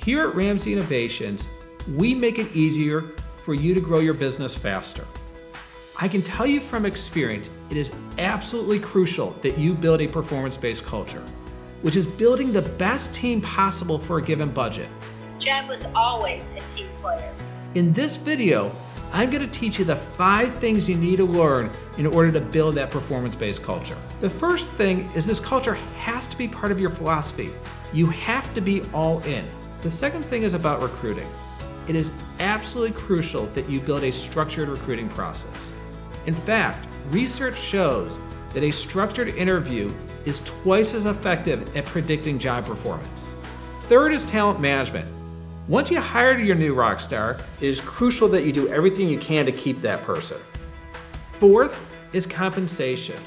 Here at Ramsay Innovations, we make it easier for you to grow your business faster. I can tell you from experience, it is absolutely crucial that you build a performance-based culture, which is building the best team possible for a given budget. Chad was always a team player. In this video, I'm going to teach you the 5 things you need to learn in order to build that performance-based culture. The first thing is this culture has to be part of your philosophy. You have to be all in. The second thing is about recruiting. It is absolutely crucial that you build a structured recruiting process. In fact, research shows that a structured interview is twice as effective at predicting job performance. Third is talent management. Once you hire your new rock star, it is crucial that you do everything you can to keep that person. Fourth is compensation.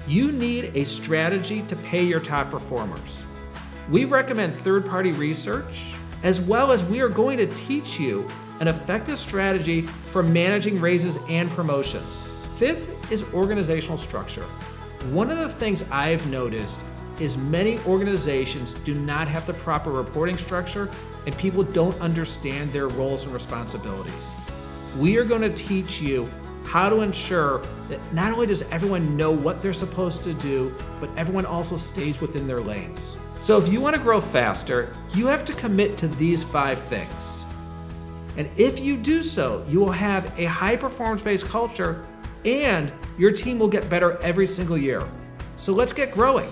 You need a strategy to pay your top performers. We recommend third-party research, as well as we are going to teach you an effective strategy for managing raises and promotions. Fifth is organizational structure. One of the things I've noticed is many organizations do not have the proper reporting structure and people don't understand their roles and responsibilities. We are going to teach you how to ensure that not only does everyone know what they're supposed to do, but everyone also stays within their lanes. So if you want to grow faster, you have to commit to these 5 things. And if you do so, you will have a high performance-based culture and your team will get better every single year. So let's get growing.